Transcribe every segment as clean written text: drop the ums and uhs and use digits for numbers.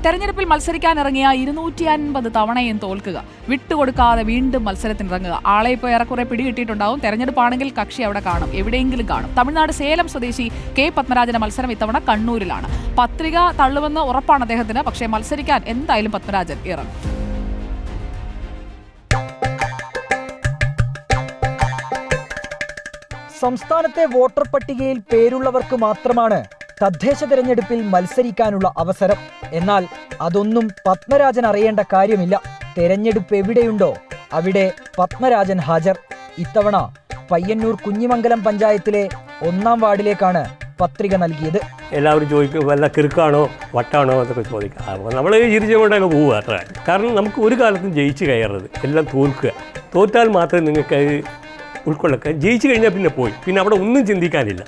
തെരഞ്ഞെടുപ്പിൽ മത്സരിക്കാനിറങ്ങിയ 250 തവണയും തോൽക്കുക, വിട്ടുകൊടുക്കാതെ വീണ്ടും മത്സരത്തിനിറങ്ങുക. ആളെ ഇപ്പോൾ ഏറെക്കുറെ പിടികിട്ടിയിട്ടുണ്ടാവും. തെരഞ്ഞെടുപ്പാണെങ്കിൽ കക്ഷി അവിടെ കാണും, എവിടെയെങ്കിലും കാണും. തമിഴ്നാട് സേലം സ്വദേശി കെ പത്മരാജന്റെ മത്സരം ഇത്തവണ കണ്ണൂരിലാണ്. പത്രിക തള്ളുമെന്ന് ഉറപ്പാണ് അദ്ദേഹത്തിന്. പക്ഷേ മത്സരിക്കാൻ എന്തായാലും പത്മരാജൻ ഇറങ്ങും. സംസ്ഥാനത്തെ വോട്ടർ പട്ടികയിൽ പേരുള്ളവർക്ക് മാത്രമാണ് തദ്ദേശ തെരഞ്ഞെടുപ്പിൽ മത്സരിക്കാനുള്ള അവസരം. എന്നാൽ അതൊന്നും പത്മരാജൻ അറിയേണ്ട കാര്യമില്ല. തെരഞ്ഞെടുപ്പ് എവിടെയുണ്ടോ അവിടെ പത്മരാജൻ ഹാജർ. ഇത്തവണ പയ്യന്നൂർ കുഞ്ഞിമംഗലം പഞ്ചായത്തിലെ 1-ാം വാർഡിലേക്കാണ് പത്രിക നൽകിയത്. എല്ലാവരും ചോദിക്കും വല്ല കിറുക്കാണോ വട്ടാണോ എന്നൊക്കെ ചോദിക്കാം. അപ്പോൾ നമ്മൾ ചിരിച്ചുകൊണ്ടൊക്കെ പോവുക അത്ര. കാരണം നമുക്ക് ഒരു കാലത്തും ജയിച്ച് കയറരുത്, എല്ലാം തോൽക്കുക. തോറ്റാൽ മാത്രമേ നിങ്ങൾക്ക് ഉൾക്കൊള്ളൊക്കെ. ജയിച്ചു കഴിഞ്ഞാൽ പിന്നെ പോയി, പിന്നെ അവിടെ ഒന്നും ചിന്തിക്കാനില്ല.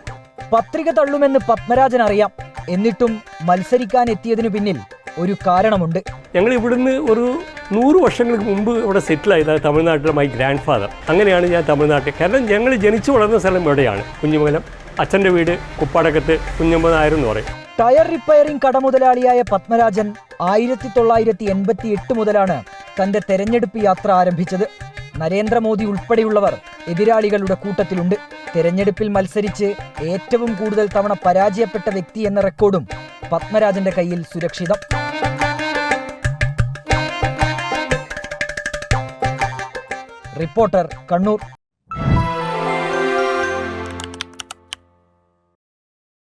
പത്രിക തള്ളുമെന്ന് പത്മരാജൻ അറിയാം. എന്നിട്ടും മത്സരിക്കാൻ എത്തിയതിനു പിന്നിൽ ഒരു കാരണമുണ്ട്. ഞങ്ങൾ ഇവിടുന്ന് ഒരു 100 വർഷങ്ങൾക്ക് മുമ്പ് ഇവിടെ സെറ്റിലായത് തമിഴ്നാട്ടിലെ മൈ ഗ്രാൻഡ് ഫാദർ. അങ്ങനെയാണ് ഞാൻ തമിഴ്നാട്ടിൽ. കാരണം ഞങ്ങൾ ജനിച്ചു വളർന്ന സ്ഥലം എവിടെയാണ് കുഞ്ഞിമംഗലം. അച്ഛൻ്റെ വീട് കുപ്പാടക്കത്ത് കുഞ്ഞമ്മ നായർ എന്ന് പറയും. ടയർ റിപ്പയറിംഗ് കടമുതലാളിയായ പത്മരാജൻ 1988 മുതലാണ് തന്റെ തെരഞ്ഞെടുപ്പ് യാത്ര ആരംഭിച്ചത്. നരേന്ദ്രമോദി ഉൾപ്പെടെയുള്ളവർ എതിരാളികളുടെ കൂട്ടത്തിലുണ്ട്. തെരഞ്ഞെടുപ്പിൽ മത്സരിച്ച് ഏറ്റവും കൂടുതൽ തവണ പരാജയപ്പെട്ട വ്യക്തി എന്ന റെക്കോർഡും പത്മരാജന്റെ കയ്യിൽ സുരക്ഷിതം. റിപ്പോർട്ടർ, കണ്ണൂർ.